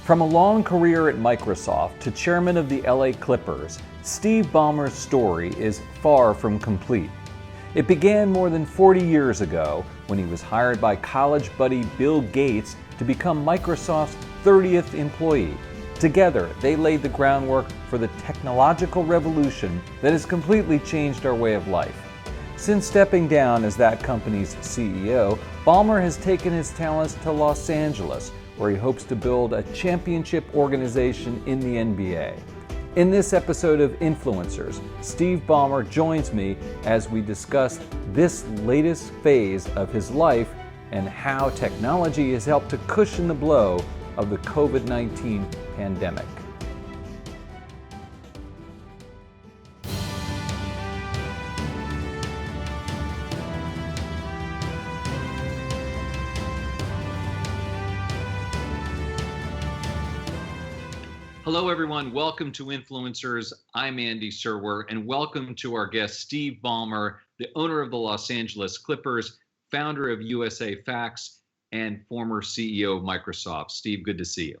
From a long career at Microsoft to chairman of the LA Clippers, Steve Ballmer's story is far from complete. It began more than 40 years ago when he was hired by college buddy Bill Gates to become Microsoft's 30th employee. Together, they laid the groundwork for the technological revolution that has completely changed our way of life. Since stepping down as that company's CEO, Ballmer has taken his talents to Los Angeles, where he hopes to build a championship organization in the NBA. In this episode of Influencers, Steve Ballmer joins me as we discuss this latest phase of his life and how technology has helped to cushion the blow of the COVID-19 pandemic. Hello, everyone. Welcome to Influencers. I'm Andy Serwer, and welcome to our guest, Steve Ballmer, the owner of the Los Angeles Clippers, founder of USA Facts, and former CEO of Microsoft. Steve, good to see you.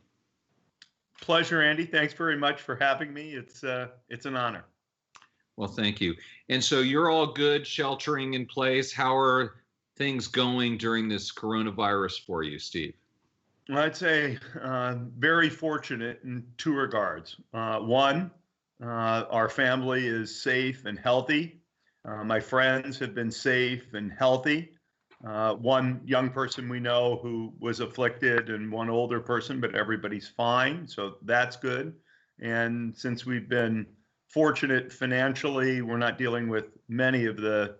Pleasure, Andy. Thanks very much for having me. It's an honor. Well, thank you. And so you're all good, sheltering in place. How are things going during this coronavirus for you, Steve? I'd say very fortunate in two regards. One, our family is safe and healthy. My friends have been safe and healthy. One young person we know who was afflicted and one older person, but everybody's fine. So that's good. And since we've been fortunate financially, we're not dealing with many of the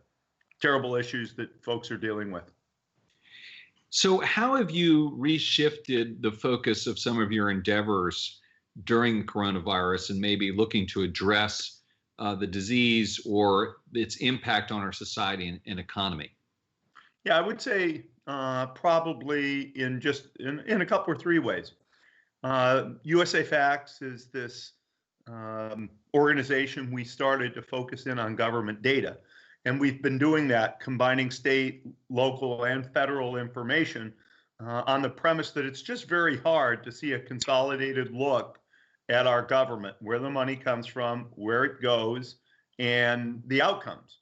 terrible issues that folks are dealing with. So how have you reshifted the focus of some of your endeavors during the coronavirus and maybe looking to address the disease or its impact on our society and economy? Yeah, I would say probably in a couple or three ways. USA Facts is this organization we started to focus in on government data. And we've been doing that, combining state, local, and federal information on the premise that it's just very hard to see a consolidated look at our government, where the money comes from, where it goes, and the outcomes.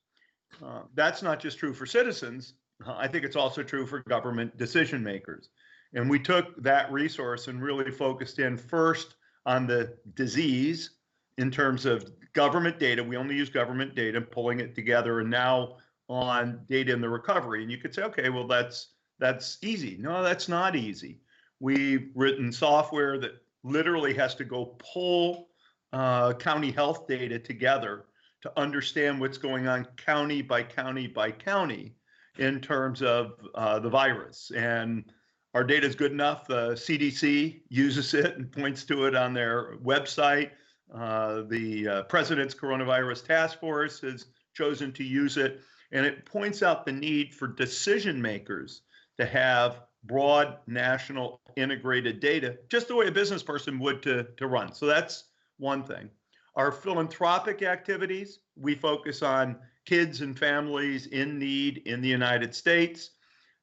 That's not just true for citizens. I think it's also true for government decision makers. And we took that resource and really focused in first on the disease in terms of government data. We only use government data, pulling it together, and now on data in the recovery. And you could say, okay, well, that's easy. No, that's not easy. We've written software that literally has to go pull county health data together to understand what's going on county by county by county in terms of the virus. And our data is good enough. The CDC uses it and points to it on their website. The President's Coronavirus Task Force has chosen to use it, and it points out the need for decision makers to have broad national integrated data, just the way a business person would to run. So that's one thing. Our philanthropic activities, we focus on kids and families in need in the United States.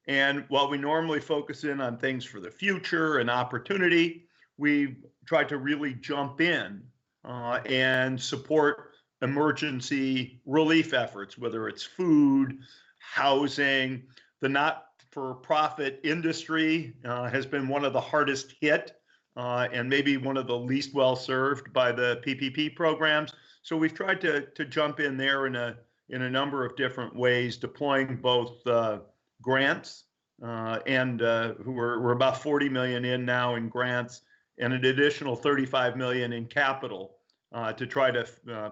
And while we normally focus in on things for the future and opportunity, we try to really jump in and support emergency relief efforts, whether it's food, housing. The not-for-profit industry has been one of the hardest hit and maybe one of the least well-served by the PPP programs. So we've tried to jump in there in a number of different ways, deploying both grants and we're about 40 million in now in grants and an additional 35 million in capital to try to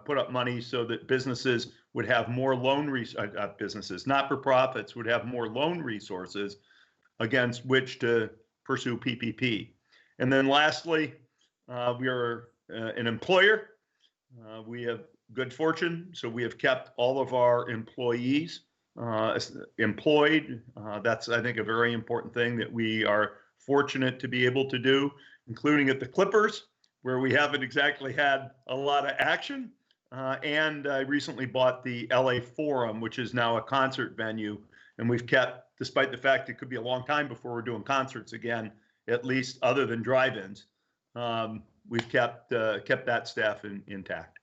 put up money so that businesses would have more businesses, not-for-profits would have more loan resources against which to pursue PPP. And then lastly, we are an employer. We have good fortune, so we have kept all of our employees employed. That's, I think, a very important thing that we are fortunate to be able to do, including at the Clippers, where we haven't exactly had a lot of action. And I recently bought the LA Forum, which is now a concert venue. And we've kept, despite the fact it could be a long time before we're doing concerts again, at least other than drive-ins, we've kept that staff intact.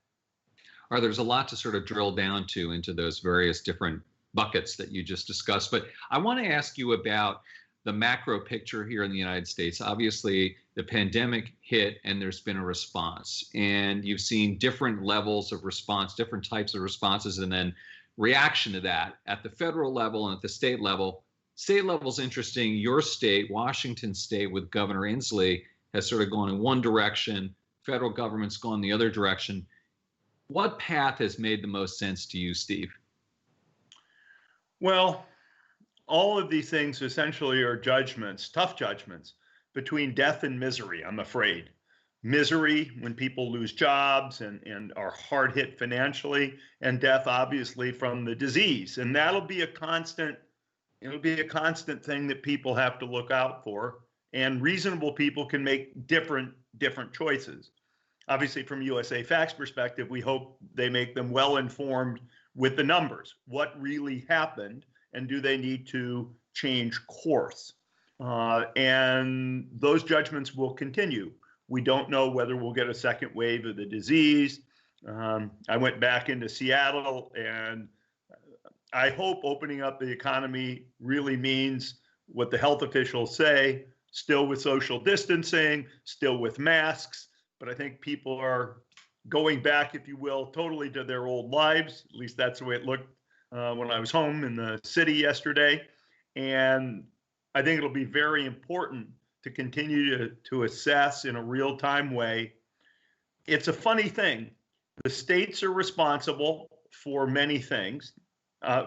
All right, there's a lot to sort of drill down to into those various different buckets that you just discussed, but I want to ask you about the macro picture here in the United States. Obviously, the pandemic hit and there's been a response, and you've seen different levels of response, different types of responses, and then reaction to that at the federal level and at the state level. State level is interesting. Your state, Washington State, with Governor Inslee, has sort of gone in one direction. Federal government's gone the other direction. What path has made the most sense to you, Steve? Well, all of these things essentially are judgments, tough judgments, between death and misery, I'm afraid. Misery when people lose jobs and are hard hit financially, and death obviously from the disease. And it'll be a constant thing that people have to look out for. And reasonable people can make different choices. Obviously, from USA Facts perspective, we hope they make them well informed with the numbers. What really happened, and do they need to change course? And those judgments will continue. We don't know whether we'll get a second wave of the disease. I went back into Seattle, and I hope opening up the economy really means what the health officials say, still with social distancing, still with masks. But I think people are going back, if you will, totally to their old lives. At least that's the way it looked when I was home in the city yesterday. And I think it'll be very important to continue to assess in a real-time way. It's a funny thing. The states are responsible for many things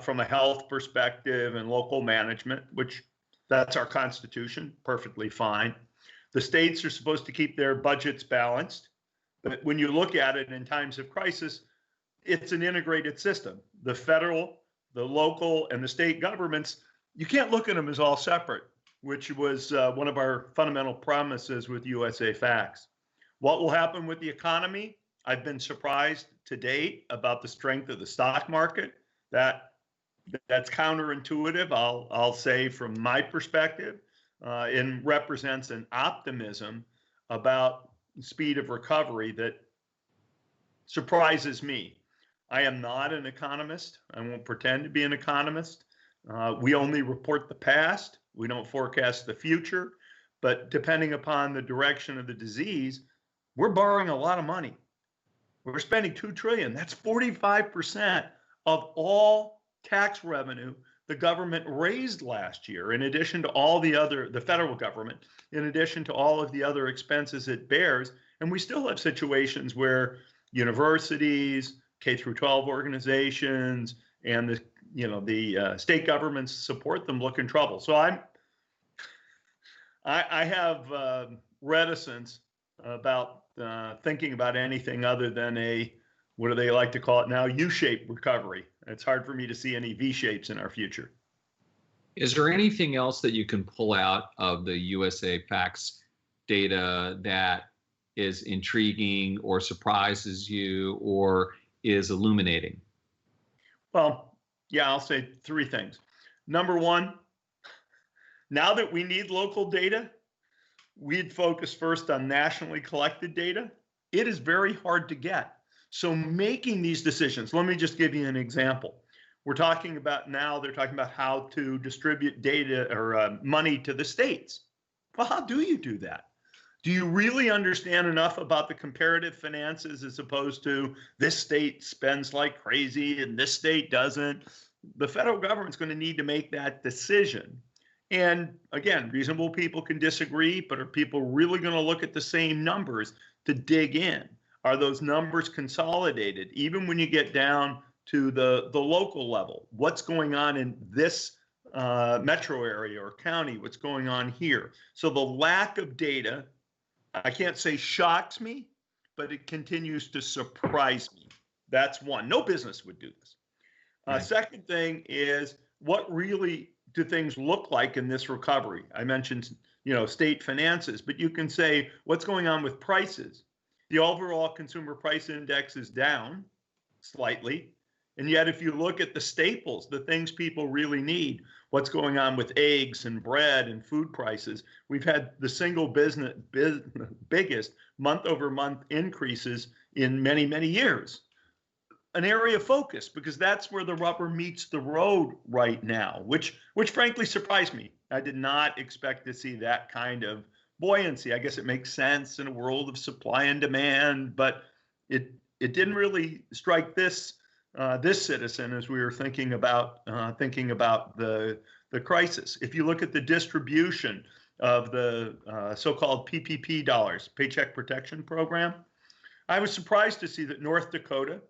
from a health perspective and local management, which that's our Constitution, perfectly fine. The states are supposed to keep their budgets balanced. But when you look at it in times of crisis, it's an integrated system. The federal, the local, and the state governments, you can't look at them as all separate, which was one of our fundamental promises with USA Facts. What will happen with the economy? I've been surprised to date about the strength of the stock market. That's counterintuitive, I'll say, from my perspective, and represents an optimism about the speed of recovery that surprises me. I am not an economist. I won't pretend to be an economist. We only report the past. We don't forecast the future. But depending upon the direction of the disease, we're borrowing a lot of money. We're spending $2 trillion. That's 45% of all tax revenue the government raised last year, in addition to all the federal government, in addition to all of the other expenses it bears. And we still have situations where universities, K through 12 organizations, and the state governments support them look in trouble. So I have reticence about thinking about anything other than what do they like to call it now, U-shaped recovery. It's hard for me to see any V-shapes in our future. Is there anything else that you can pull out of the USA Facts data that is intriguing or surprises you or is illuminating? Well, yeah, I'll say three things. Number one, now that we need local data, we'd focus first on nationally collected data. It is very hard to get. So making these decisions, let me just give you an example. They're talking about how to distribute data or money to the states. Well, how do you do that? Do you really understand enough about the comparative finances as opposed to this state spends like crazy and this state doesn't? The federal government's going to need to make that decision. And again, reasonable people can disagree, but are people really going to look at the same numbers to dig in? Are those numbers consolidated? Even when you get down to the local level, what's going on in this metro area or county? What's going on here? So the lack of data, I can't say shocks me, but it continues to surprise me. That's one. No business would do this. Right. Second thing is, what really do things look like in this recovery? I mentioned, state finances, but you can say, what's going on with prices? The overall consumer price index is down slightly. And yet, if you look at the staples, the things people really need, what's going on with eggs and bread and food prices. We've had the single biggest month-over-month increases in many, many years. An area of focus, because that's where the rubber meets the road right now, which frankly surprised me. I did not expect to see that kind of buoyancy. I guess it makes sense in a world of supply and demand, but it didn't really strike this citizen as we were thinking about the crisis. If you look at the distribution of the so-called PPP dollars, Paycheck Protection Program, I was surprised to see that North Dakota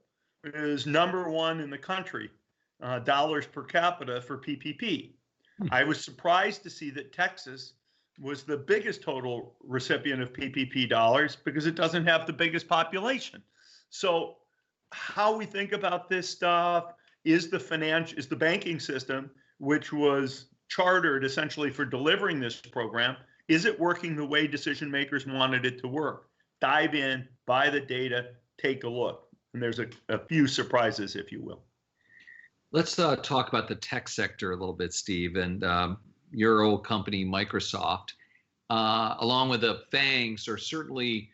is #1 in the country, dollars per capita for PPP. I was surprised to see that Texas was the biggest total recipient of PPP dollars because it doesn't have the biggest population. So how we think about this stuff is the banking system, which was chartered essentially for delivering this program, is it working the way decision makers wanted it to work? Dive in, buy the data, take a look. And there's a few surprises, if you will. Let's talk about the tech sector a little bit, Steve, and your old company, Microsoft, along with the FANGs, are certainly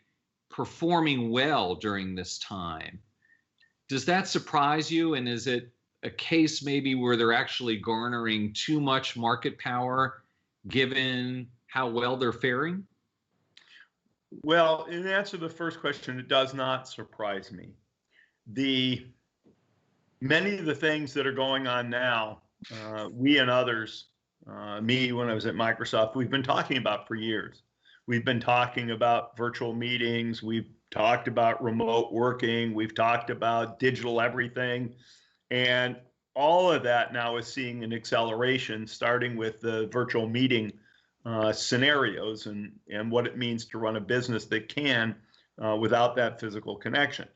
performing well during this time. Does that surprise you? And is it a case maybe where they're actually garnering too much market power given how well they're faring? Well, in answer to the first question, it does not surprise me. Many of the things that are going on now, we and others, me when I was at Microsoft, we've been talking about for years. We've been talking about virtual meetings. We've talked about remote working. We've talked about digital everything. And all of that now is seeing an acceleration, starting with the virtual meeting scenarios and what it means to run a business that can without that physical connection.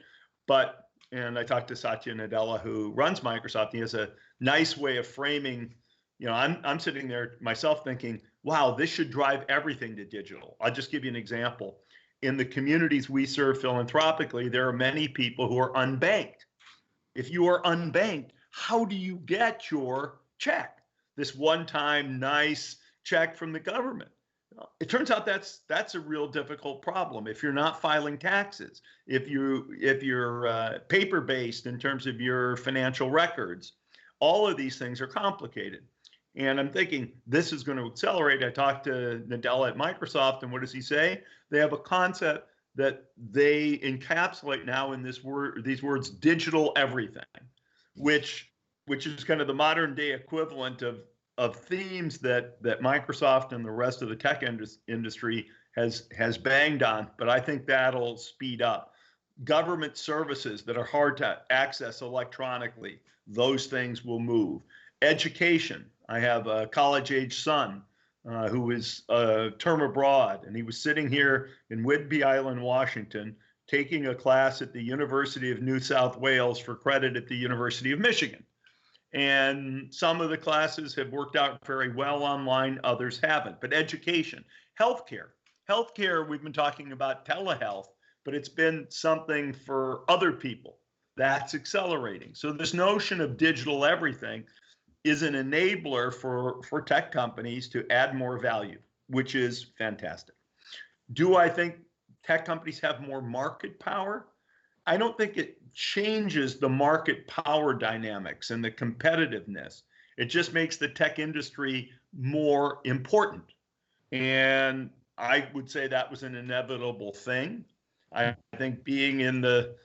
And I talked to Satya Nadella, who runs Microsoft. He has a nice way of framing. I'm sitting there myself thinking, wow, this should drive everything to digital. I'll just give you an example. In the communities we serve philanthropically, there are many people who are unbanked. If you are unbanked, how do you get your check? This one-time nice check from the government. It turns out that's a real difficult problem. If you're not filing taxes, if you're paper-based in terms of your financial records, all of these things are complicated. And I'm thinking this is going to accelerate. I talked to Nadella at Microsoft, and what does he say? They have a concept that they encapsulate now in these words, digital everything, which is kind of the modern day equivalent of themes that Microsoft and the rest of the tech industry has banged on, but I think that'll speed up. Government services that are hard to access electronically, those things will move. Education. I have a college-age son who is a term abroad, and he was sitting here in Whidbey Island, Washington, taking a class at the University of New South Wales for credit at the University of Michigan. And some of the classes have worked out very well online, others haven't. But education, healthcare, we've been talking about telehealth, but it's been something for other people. That's accelerating. So this notion of digital everything is an enabler for tech companies to add more value, which is fantastic. Do I think tech companies have more market power? I don't think it changes the market power dynamics and the competitiveness. It just makes the tech industry more important. And I would say that was an inevitable thing. I think being in the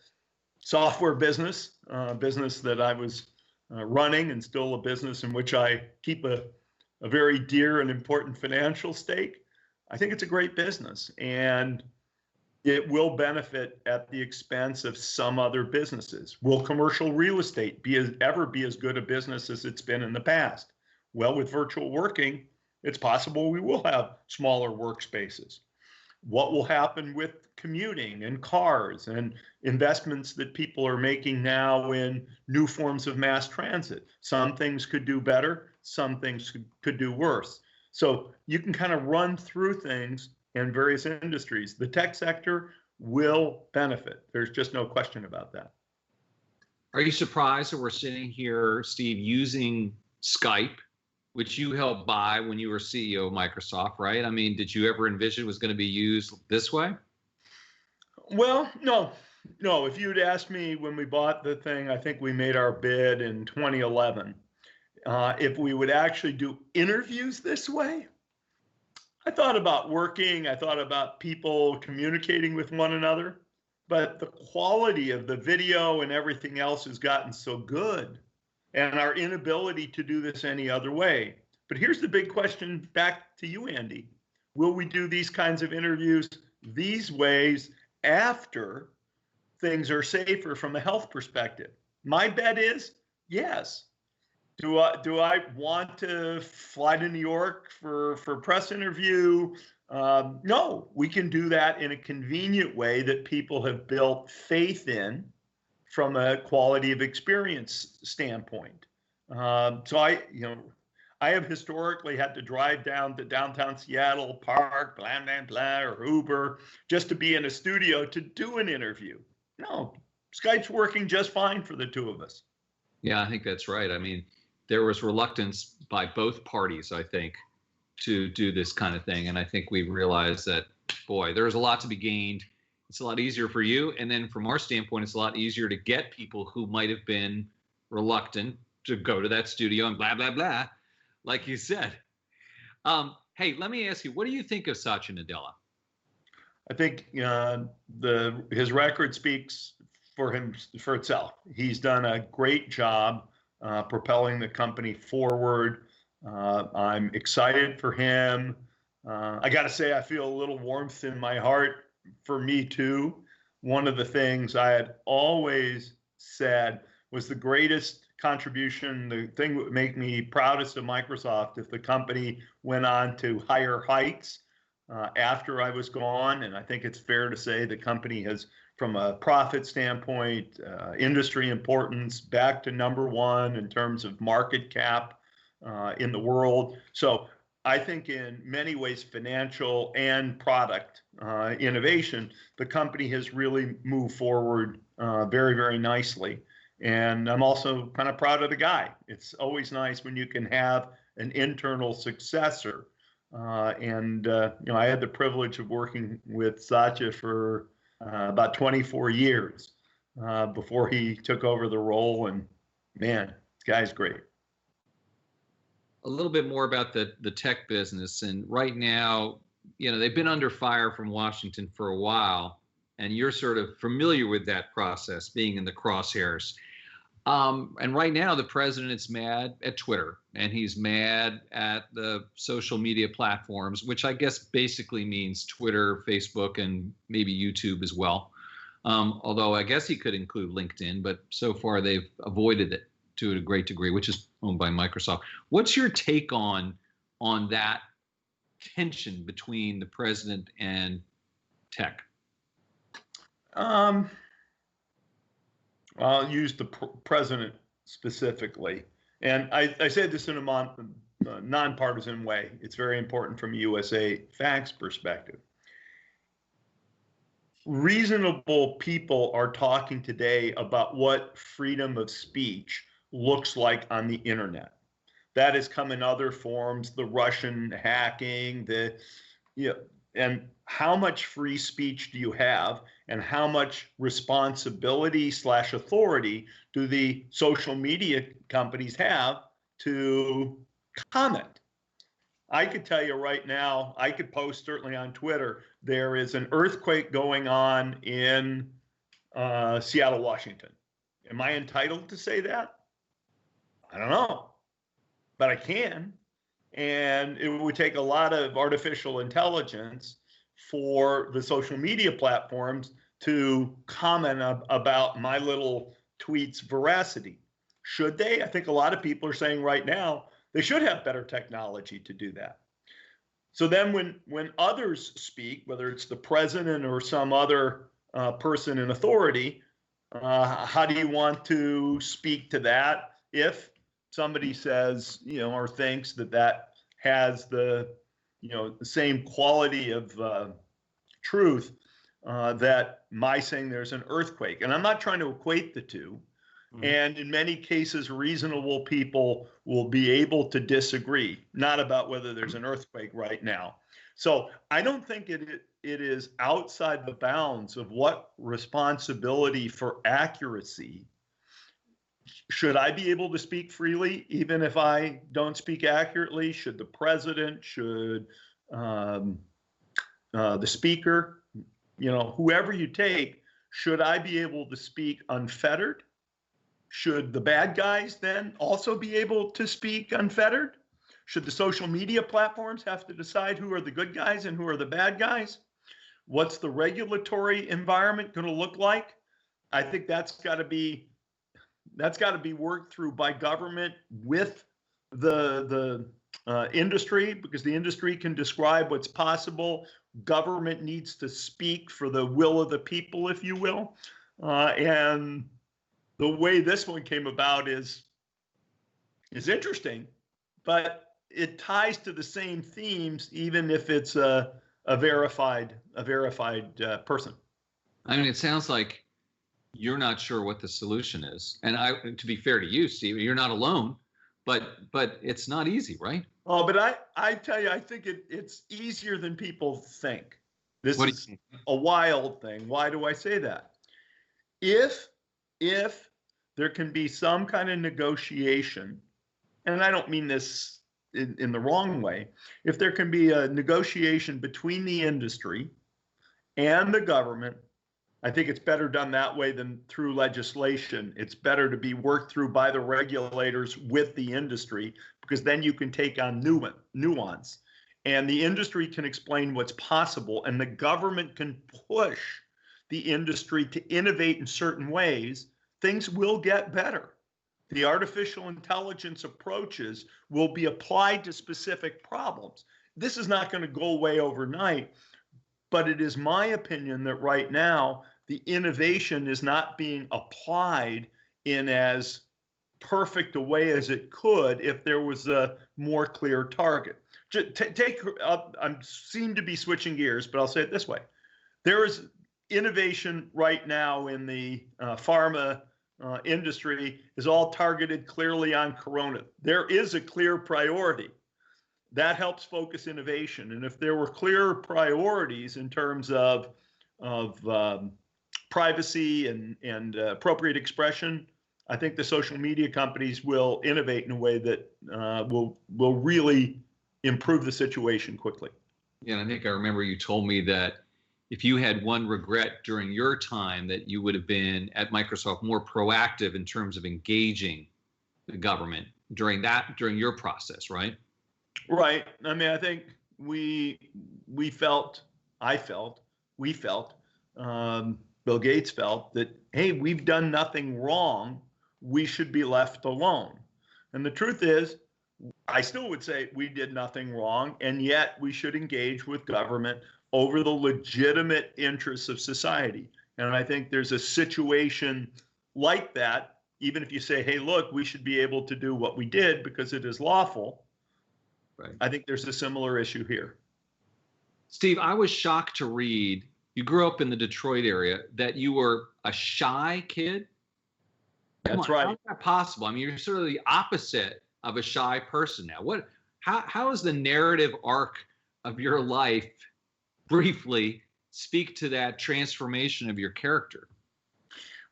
software business that I was running, and still a business in which I keep a very dear and important financial stake, I think it's a great business. And it will benefit at the expense of some other businesses. Will commercial real estate ever be as good a business as it's been in the past? Well, with virtual working, it's possible we will have smaller workspaces. What will happen with commuting and cars and investments that people are making now in new forms of mass transit? Some things could do better, some things could do worse. So you can kind of run through things in various industries. The tech sector will benefit. There's just no question about that. Are you surprised that we're sitting here, Steve, using Skype which you helped buy when you were CEO of Microsoft, right? I mean, did you ever envision it was going to be used this way? Well, no. No, if you'd asked me when we bought the thing, I think we made our bid in 2011. If we would actually do interviews this way, I thought about working, I thought about people communicating with one another, but the quality of the video and everything else has gotten so good, and our inability to do this any other way. But here's the big question back to you, Andy. Will we do these kinds of interviews these ways after things are safer from a health perspective? My bet is yes. Do I want to fly to New York for a press interview? No, we can do that in a convenient way that people have built faith in from a quality of experience standpoint. So I have historically had to drive down to downtown Seattle, park, blah, blah, blah, or Uber, just to be in a studio to do an interview. No, Skype's working just fine for the two of us. Yeah, I think that's right. I mean, there was reluctance by both parties, I think, to do this kind of thing. And I think we realized that, boy, there's a lot to be gained. It's a lot easier for you. And then from our standpoint, it's a lot easier to get people who might have been reluctant to go to that studio and blah, blah, blah, like you said. Hey, let me ask you, what do you think of Satya Nadella? I think his record speaks for itself. He's done a great job propelling the company forward. I'm excited for him. I got to say, I feel a little warmth in my heart for me too. One of the things I had always said was the greatest contribution, the thing that would make me proudest of Microsoft if the company went on to higher heights after I was gone. And I think it's fair to say the company has, from a profit standpoint, industry importance, back to #1 in terms of market cap in the world. So I think in many ways, financial and product innovation, the company has really moved forward very, very nicely. And I'm also kind of proud of the guy. It's always nice when you can have an internal successor. I had the privilege of working with Satya for about 24 years before he took over the role. And man, this guy's great. A little bit more about the tech business. And right now, they've been under fire from Washington for a while, and you're sort of familiar with that process, being in the crosshairs. And right now, the president's mad at Twitter, and he's mad at the social media platforms, which I guess basically means Twitter, Facebook, and maybe YouTube as well. Although I guess he could include LinkedIn, but so far they've avoided it to a great degree, which is owned by Microsoft. What's your take on that tension between the president and tech? I'll use the president specifically. And I say this in a nonpartisan way. It's very important from a USA Facts perspective. Reasonable people are talking today about what freedom of speech looks like on the internet. That has come in other forms, the Russian hacking, and how much free speech do you have, and how much responsibility / authority do the social media companies have to comment? I could tell you right now, I could post certainly on Twitter, there is an earthquake going on in Seattle, Washington. Am I entitled to say that? I don't know, but I can. And it would take a lot of artificial intelligence for the social media platforms to comment about my little tweet's veracity. Should they? I think a lot of people are saying right now they should have better technology to do that. So then when others speak, whether it's the president or some other person in authority, how do you want to speak to that if somebody says, or thinks that has the same quality of truth that my saying there's an earthquake? And I'm not trying to equate the two. And in many cases, reasonable people will be able to disagree, not about whether there's an earthquake right now. So I don't think it is outside the bounds of what responsibility for accuracy. Should I be able to speak freely, even if I don't speak accurately? Should the president, should the speaker, whoever you take, should I be able to speak unfettered? Should the bad guys then also be able to speak unfettered? Should the social media platforms have to decide who are the good guys and who are the bad guys? What's the regulatory environment going to look like? I think that's got to be worked through by government with the industry, because the industry can describe what's possible. Government needs to speak for the will of the people, if you will. And the way this one came about is interesting, but it ties to the same themes, even if it's a verified person. I mean, it sounds like you're not sure what the solution is. And to be fair to you, Steve, you're not alone, but it's not easy, right? Oh, but I tell you, I think it's easier than people think. This is a wild thing. Why do I say that? If there can be some kind of negotiation, and I don't mean this in the wrong way, if there can be a negotiation between the industry and the government, I think it's better done that way than through legislation. It's better to be worked through by the regulators with the industry, because then you can take on nuance. And the industry can explain what's possible, and the government can push the industry to innovate in certain ways. Things will get better. The artificial intelligence approaches will be applied to specific problems. This is not going to go away overnight, but it is my opinion that right now, the innovation is not being applied in as perfect a way as it could if there was a more clear target. I seem to be switching gears, but I'll say it this way. There is innovation right now in the pharma industry is all targeted clearly on corona. There is a clear priority. That helps focus innovation. And if there were clear priorities in terms of privacy and appropriate expression, I think the social media companies will innovate in a way that will really improve the situation quickly. Yeah, and I think I remember you told me that if you had one regret during your time, that you would have been at Microsoft more proactive in terms of engaging the government during your process, right? Right. I mean, I think we felt, Bill Gates felt that, hey, we've done nothing wrong. We should be left alone. And the truth is, I still would say we did nothing wrong, and yet we should engage with government over the legitimate interests of society. And I think there's a situation like that, even if you say, hey, look, we should be able to do what we did because it is lawful. Right. I think there's a similar issue here. Steve, I was shocked to read, you grew up in the Detroit area, that you were a shy kid. That's right. How is that possible? I mean, you're sort of the opposite of a shy person now. How is the narrative arc of your life, briefly, speak to that transformation of your character?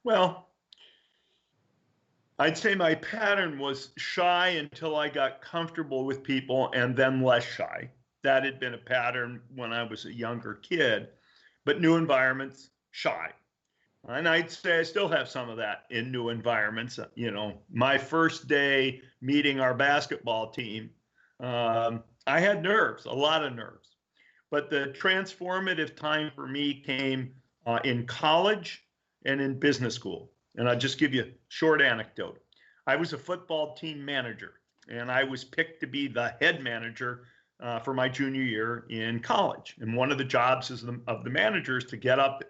Well, I'd say my pattern was shy until I got comfortable with people, and then less shy. That had been a pattern when I was a younger kid, but new environments, shy. And I'd say I still have some of that in new environments. You know, my first day meeting our basketball team, I had nerves, a lot of nerves. But the transformative time for me came in college and in business school. And I'll just give you a short anecdote. I was a football team manager, and I was picked to be the head manager for my junior year in college. And one of the jobs of the manager is to get up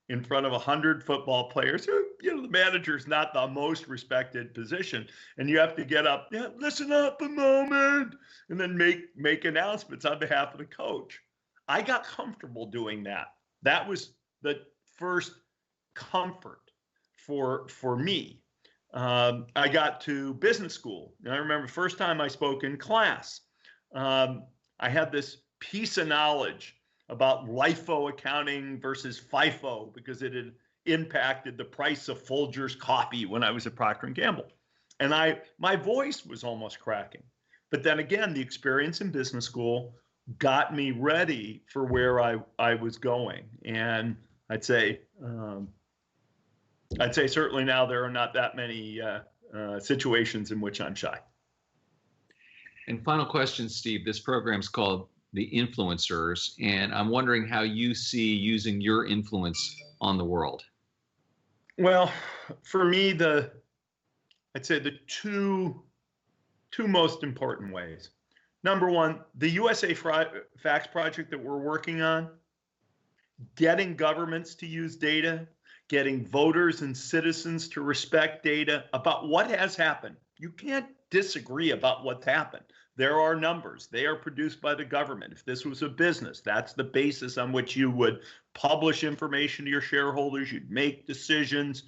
in front of 100 football players. You know, the manager's not the most respected position, and you have to get up, listen up a moment, and then make announcements on behalf of the coach. I got comfortable doing that. That was the first comfort for me. I got to business school. And I remember the first time I spoke in class, I had this piece of knowledge about LIFO accounting versus FIFO because it had impacted the price of Folgers coffee when I was at Procter & Gamble. And my voice was almost cracking. But then again, the experience in business school got me ready for where I was going. And I'd say certainly now there are not that many situations in which I'm shy. And final question, Steve. This program's called The Influencers, and I'm wondering how you see using your influence on the world. Well, for me, I'd say the two most important ways. Number one, the USA Facts project that we're working on, getting governments to use data, getting voters and citizens to respect data about what has happened. You can't disagree about what's happened. There are numbers. They are produced by the government. If this was a business, that's the basis on which you would publish information to your shareholders. You'd make decisions.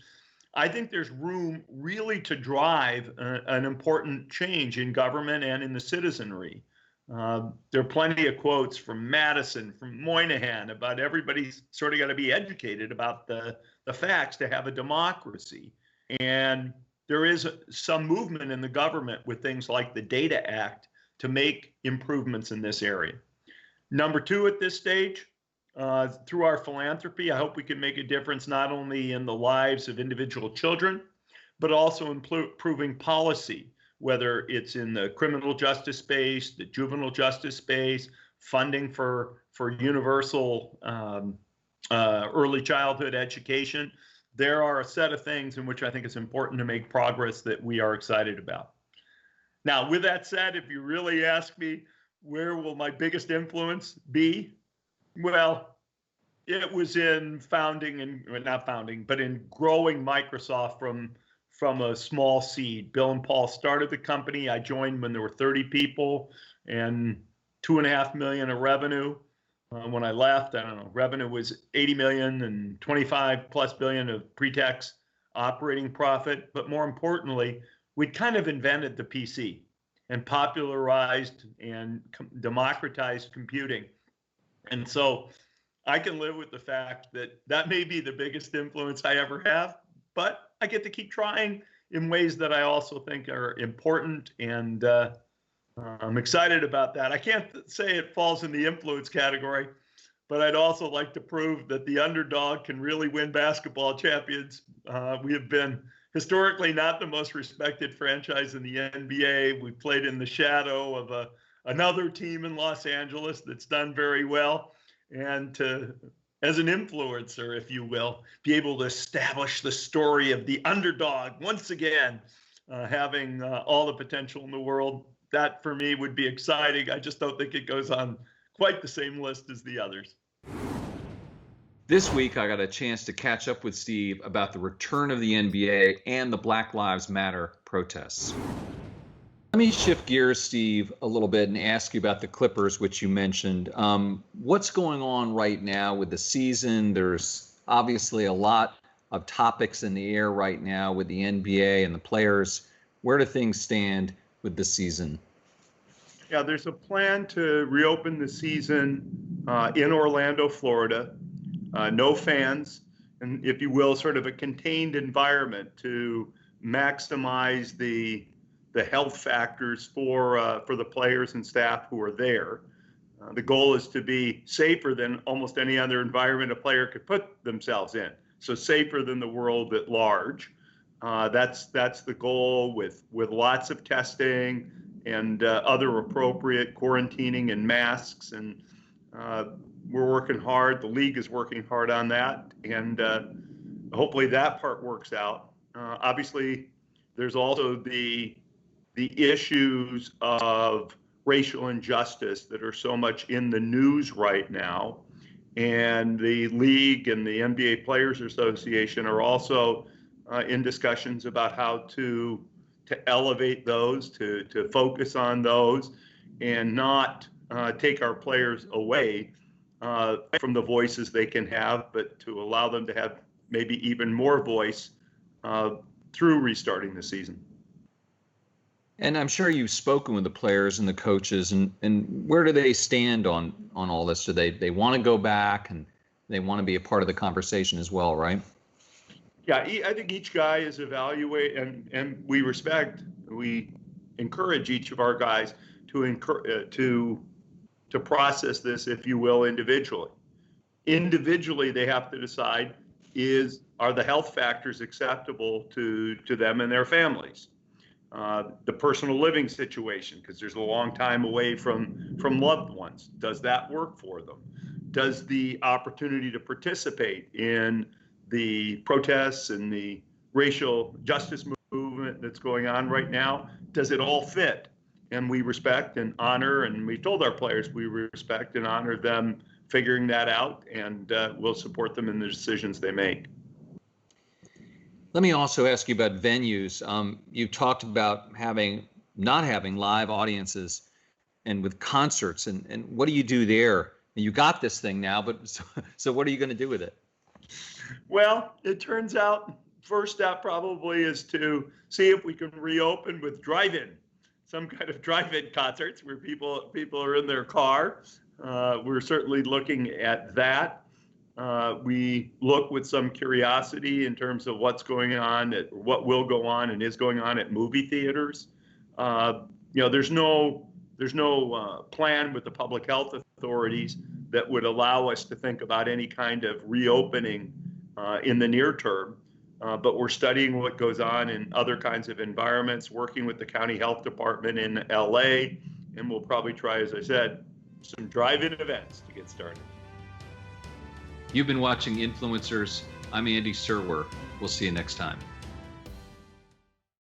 I think there's room really to drive an important change in government and in the citizenry. There are plenty of quotes from Madison, from Moynihan about everybody's sort of got to be educated about the facts to have a democracy. And there is some movement in the government with things like the Data Act to make improvements in this area. Number two, at this stage, through our philanthropy, I hope we can make a difference not only in the lives of individual children, but also improving policy, whether it's in the criminal justice space, the juvenile justice space, funding for universal early childhood education. There are a set of things in which I think it's important to make progress that we are excited about. Now, with that said, if you really ask me, where will my biggest influence be? Well, it was in in growing Microsoft from a small seed. Bill and Paul started the company. I joined when there were 30 people and $2.5 million of revenue. When I left, revenue was 80 million and 25 plus billion of pre-tax operating profit. But more importantly, we'd kind of invented the PC and popularized and democratized computing. And so I can live with the fact that that may be the biggest influence I ever have, but I get to keep trying in ways that I also think are important, and I'm excited about that. I can't say it falls in the influence category, but I'd also like to prove that the underdog can really win basketball champions. We have been historically not the most respected franchise in the NBA. We played in the shadow of another team in Los Angeles that's done very well. And as an influencer, if you will, be able to establish the story of the underdog once again, having all the potential in the world, that for me would be exciting. I just don't think it goes on quite the same list as the others. This week, I got a chance to catch up with Steve about the return of the NBA and the Black Lives Matter protests. Let me shift gears, Steve, a little bit and ask you about the Clippers, which you mentioned. What's going on right now with the season? There's obviously a lot of topics in the air right now with the NBA and the players. Where do things stand with the season? Yeah, there's a plan to reopen the season in Orlando, Florida. No fans, and if you will, sort of a contained environment to maximize the health factors for the players and staff who are there. The goal is to be safer than almost any other environment a player could put themselves in. So safer than the world at large. That's the goal, with lots of testing and other appropriate quarantining and masks. And we're working hard. The league is working hard on that, and hopefully that part works out. Obviously, there's also the issues of racial injustice that are so much in the news right now. And the league and the NBA Players Association are also in discussions about how to elevate those, to focus on those, and not take our players away from the voices they can have, but to allow them to have maybe even more voice through restarting the season. And I'm sure you've spoken with the players and the coaches, and where do they stand on all this? Do they want to go back, and they want to be a part of the conversation as well, right? Yeah, I think each guy is evaluate, and we encourage each of our guys to process this, if you will, individually. Individually, they have to decide, are the health factors acceptable to them and their families? The personal living situation, because there's a long time away from loved ones. Does that work for them? Does the opportunity to participate in the protests and the racial justice movement that's going on right now, does it all fit? And we respect and honor, and we told our players we respect and honor them figuring that out, and we'll support them in the decisions they make. Let me also ask you about venues. You talked about not having live audiences and with concerts, and what do you do there? You got this thing now, but so what are you going to do with it? Well, it turns out first step probably is to see if we can reopen with some kind of drive-in concerts where people are in their car. We're certainly looking at that. We look with some curiosity in terms of what's going on, what will go on and is going on at movie theaters. There's no plan with the public health authorities that would allow us to think about any kind of reopening in the near term. But we're studying what goes on in other kinds of environments, working with the county health department in LA, and we'll probably try, as I said, some drive-in events to get started. You've been watching Influencers. I'm Andy Serwer. We'll see you next time.